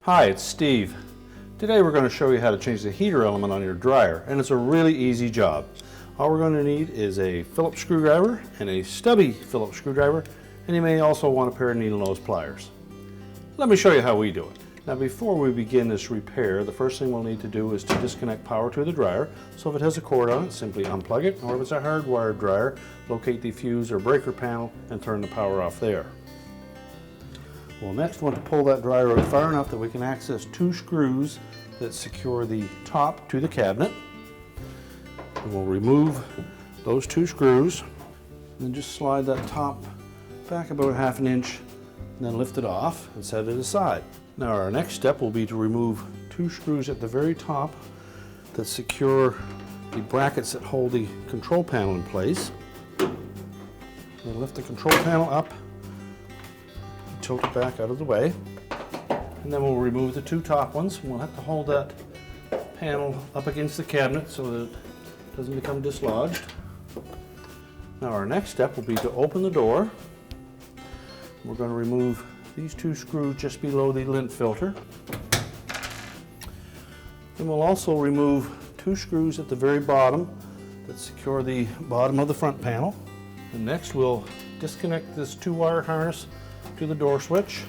Hi, it's Steve. Today we're going to show you how to change the heater element on your dryer, and it's a really easy job. All we're going to need is a Phillips screwdriver and a Stubby Phillips screwdriver, and you may also want a pair of needle nose pliers. Let me show you how we do it. Now before we begin this repair, the first thing we'll need to do is to disconnect power to the dryer. So if it has a cord on it, simply unplug it, or if it's a hardwired dryer, locate the fuse or breaker panel and turn the power off there. We'll next want to pull that dryer out far enough that we can access two screws that secure the top to the cabinet. And we'll remove those two screws and just slide that top back about ½ inch and then lift it off and set it aside. Now our next step will be to remove two screws at the very top that secure the brackets that hold the control panel in place. We'll lift the control panel up, tilt it back out of the way, and then we'll remove the two top ones. We'll have to hold that panel up against the cabinet so that it doesn't become dislodged. Now our next step will be to open the door. We're going to remove these two screws just below the lint filter. Then we'll also remove two screws at the very bottom that secure the bottom of the front panel. And next we'll disconnect this 2-wire harness to the door switch,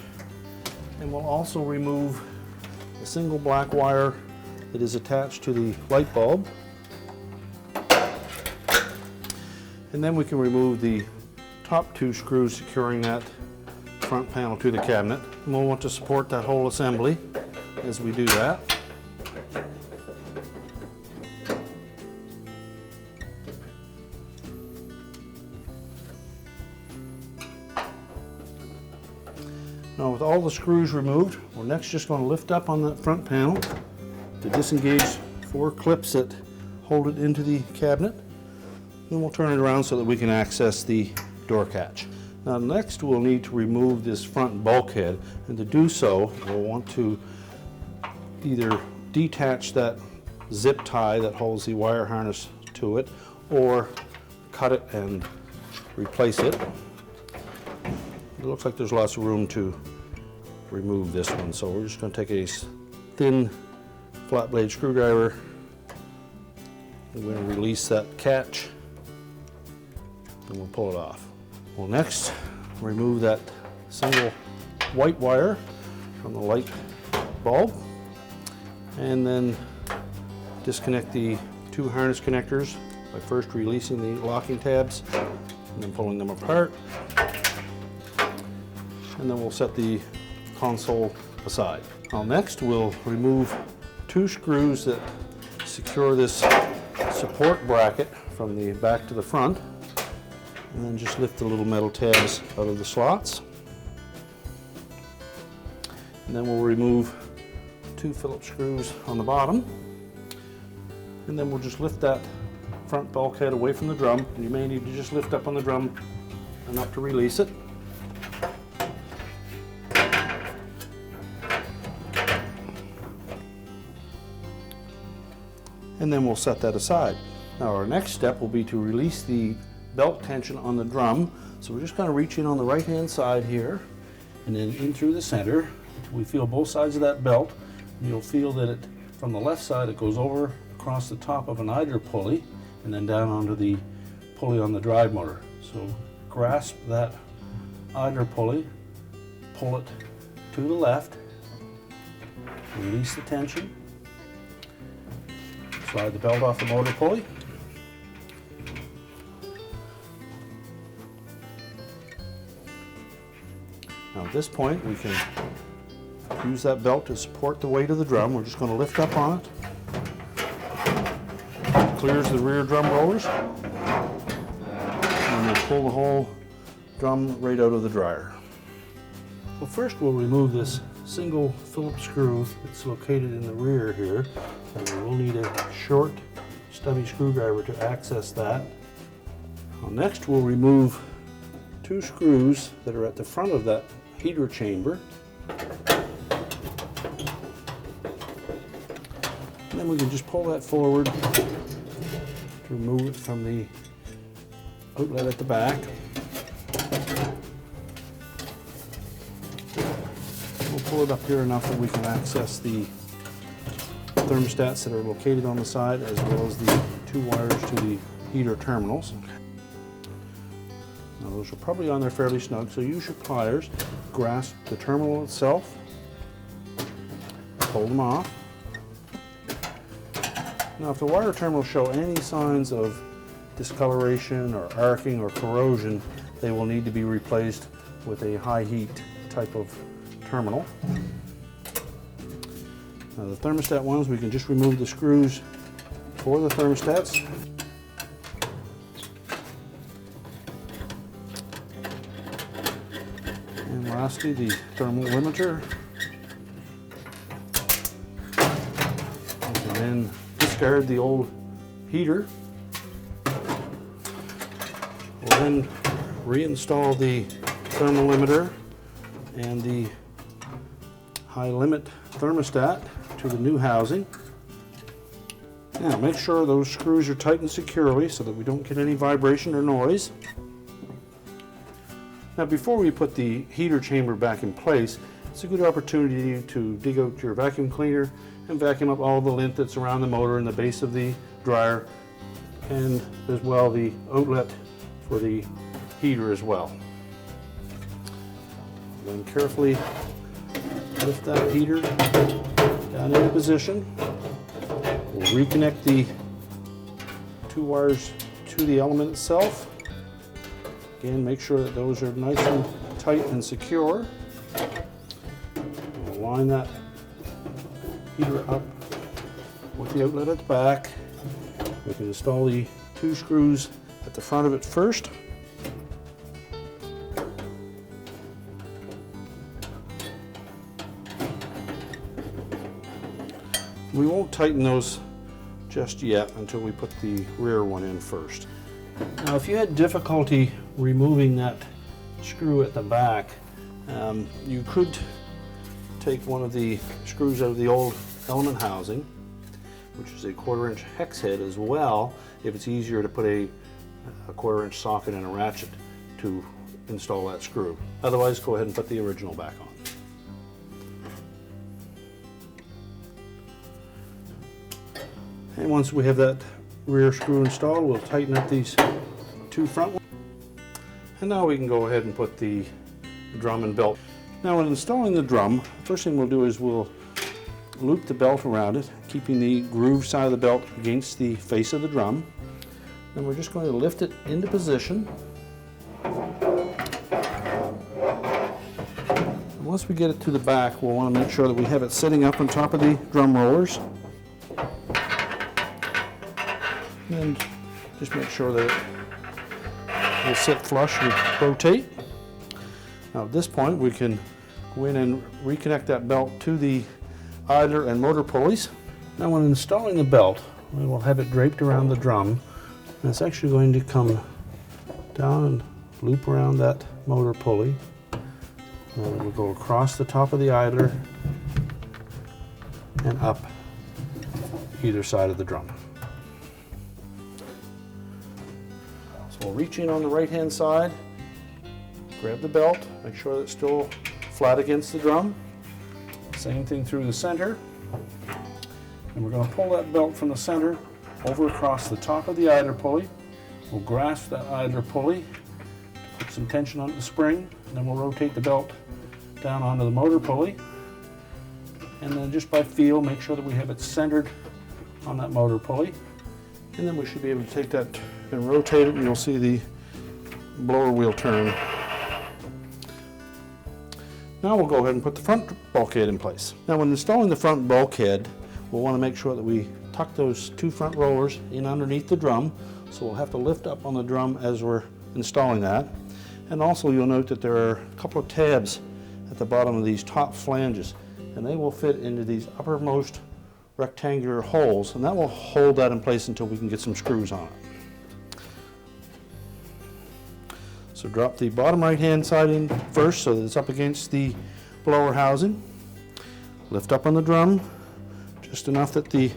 and we'll also remove a single black wire that is attached to the light bulb. And then we can remove the top two screws securing that front panel to the cabinet, and we'll want to support that whole assembly as we do that. Now with all the screws removed, we're next just going to lift up on that front panel to disengage 4 clips that hold it into the cabinet. Then we'll turn it around so that we can access the door catch. Now next we'll need to remove this front bulkhead, and to do so we'll want to either detach that zip tie that holds the wire harness to it, or cut it and replace it. It looks like there's lots of room to remove this one, so we're just going to take a thin flat blade screwdriver. We're going to release that catch and we'll pull it off. We'll next remove that single white wire from the light bulb, and then disconnect the 2 harness connectors by first releasing the locking tabs and then pulling them apart. And then we'll set the console aside. Now next we'll remove 2 screws that secure this support bracket from the back to the front, and then just lift the little metal tabs out of the slots. And then we'll remove 2 Phillips screws on the bottom, and then we'll just lift that front bulkhead away from the drum. And you may need to just lift up on the drum enough to release it. And then we'll set that aside. Now our next step will be to release the belt tension on the drum. So we're just going to reach in on the right hand side here and then in through the center. We feel both sides of that belt. You'll feel that it, from the left side, it goes over across the top of an idler pulley and then down onto the pulley on the drive motor. So grasp that idler pulley, pull it to the left, release the tension, slide the belt off the motor pulley. Now at this point we can use that belt to support the weight of the drum. We're just going to lift up on it. Clears the rear drum rollers, and then pull the whole drum right out of the dryer. Well, first we'll remove this single Phillips screw that's located in the rear here, and we'll need a short stubby screwdriver to access that. Well, next we'll remove 2 screws that are at the front of that heater chamber. And then we can just pull that forward to remove it from the outlet at the back. We'll pull pull it up here enough that we can access the thermostats that are located on the side, as well as the 2 wires to the heater terminals. Now those are probably on there fairly snug, so use your pliers, grasp the terminal itself, pull them off. Now if the wire terminals show any signs of discoloration or arcing or corrosion, they will need to be replaced with a high heat type of terminal. Now the thermostat ones, we can just remove the screws for the thermostats. And lastly, the thermal limiter. We can then discard the old heater. We'll then reinstall the thermal limiter and the high limit thermostat to the new housing. Now make sure those screws are tightened securely so that we don't get any vibration or noise. Now before we put the heater chamber back in place, it's a good opportunity to dig out your vacuum cleaner and vacuum up all the lint that's around the motor and the base of the dryer, and as well the outlet for the heater as well. Then carefully lift that heater down into position. We'll reconnect the 2 wires to the element itself. Again, make sure that those are nice and tight and secure. We'll line that heater up with the outlet at the back. We can install the 2 screws at the front of it first. We won't tighten those just yet until we put the rear one in first. Now if you had difficulty removing that screw at the back, you could take one of the screws out of the old element housing, which is a 1/4 inch hex head as well, if it's easier to put a 1/4 inch socket and a ratchet to install that screw. Otherwise, go ahead and put the original back on. And once we have that rear screw installed, we'll tighten up these 2 front ones. And now we can go ahead and put the drum and belt. Now when installing the drum, first thing we'll do is we'll loop the belt around it, keeping the groove side of the belt against the face of the drum. Then we're just going to lift it into position. And once we get it to the back, we'll want to make sure that we have it sitting up on top of the drum rollers. And just make sure that it will sit flush and rotate. Now at this point we can go in and reconnect that belt to the idler and motor pulleys. Now when installing the belt, we will have it draped around the drum, and it's actually going to come down and loop around that motor pulley. And it will go across the top of the idler and up either side of the drum. So we'll reach in on the right hand side, grab the belt, make sure that it's still flat against the drum. Same thing through the center. And we're going to pull that belt from the center over across the top of the idler pulley. We'll grasp that idler pulley, put some tension on the spring, and then we'll rotate the belt down onto the motor pulley. And then just by feel, make sure that we have it centered on that motor pulley. And then we should be able to take that and rotate it, and you'll see the blower wheel turn. Now we'll go ahead and put the front bulkhead in place. Now when installing the front bulkhead, we'll want to make sure that we tuck those 2 front rollers in underneath the drum. So we'll have to lift up on the drum as we're installing that. And also you'll note that there are a couple of tabs at the bottom of these top flanges, and they will fit into these uppermost rectangular holes, and that will hold that in place until we can get some screws on it. So drop the bottom right hand side in first so that it's up against the blower housing. Lift up on the drum just enough that the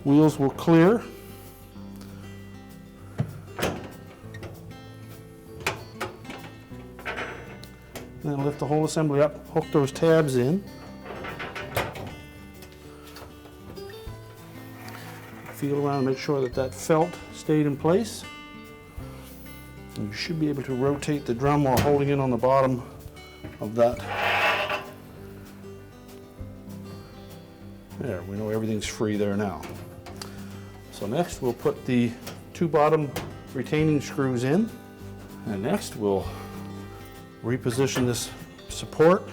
wheels will clear. Then lift the whole assembly up, hook those tabs in, feel around and make sure that that felt stayed in place. And you should be able to rotate the drum while holding it on the bottom of that. There, we know everything's free there now. So next we'll put the 2 bottom retaining screws in. And next we'll reposition this support,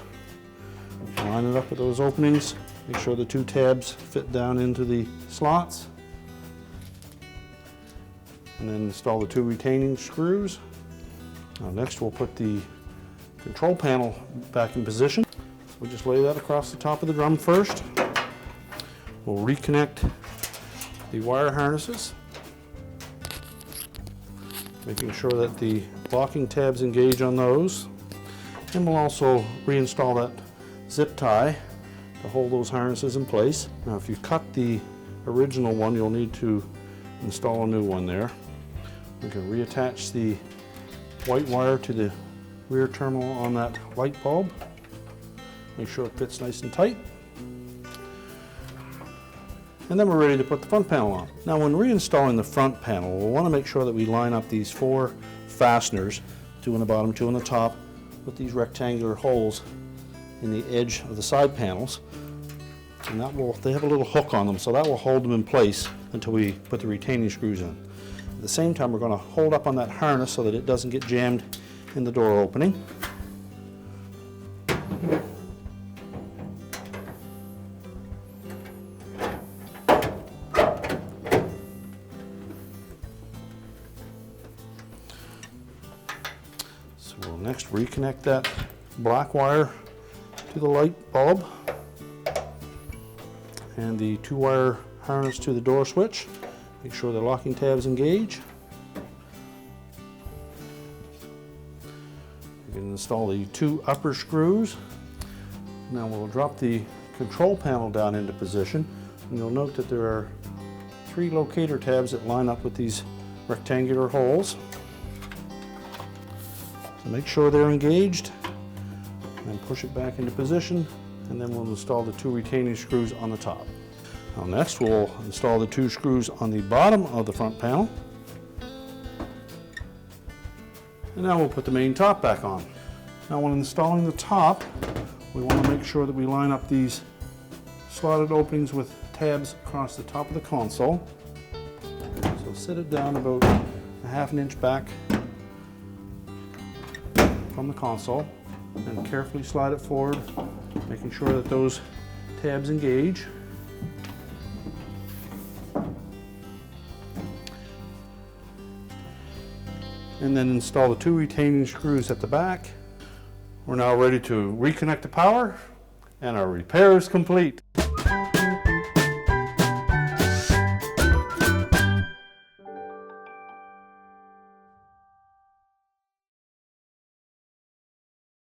line it up with those openings, make sure the 2 tabs fit down into the slots, and then install the 2 retaining screws. Now next we'll put the control panel back in position. We'll just lay that across the top of the drum first. We'll reconnect the wire harnesses, making sure that the locking tabs engage on those. And we'll also reinstall that zip tie to hold those harnesses in place. Now if you cut the original one, you'll need to install a new one there. We can reattach the white wire to the rear terminal on that light bulb. Make sure it fits nice and tight. And then we're ready to put the front panel on. Now when reinstalling the front panel, we'll want to make sure that we line up these 4 fasteners, 2 on the bottom, 2 on the top, with these rectangular holes in the edge of the side panels. And they have a little hook on them, so that will hold them in place until we put the retaining screws in. At the same time, we're going to hold up on that harness so that it doesn't get jammed in the door opening. We'll next reconnect that black wire to the light bulb and the 2-wire harness to the door switch. Make sure the locking tabs engage. We can install the 2 upper screws. Now we'll drop the control panel down into position, and you'll note that there are 3 locator tabs that line up with these rectangular holes. So make sure they're engaged, and push it back into position, and then we'll install the 2 retaining screws on the top. Now next we'll install the 2 screws on the bottom of the front panel. And now we'll put the main top back on. Now when installing the top, we want to make sure that we line up these slotted openings with tabs across the top of the console. So sit it down about a ½ inch back from the console and carefully slide it forward, making sure that those tabs engage. And then install the 2 retaining screws at the back. We're now ready to reconnect the power, and our repair is complete.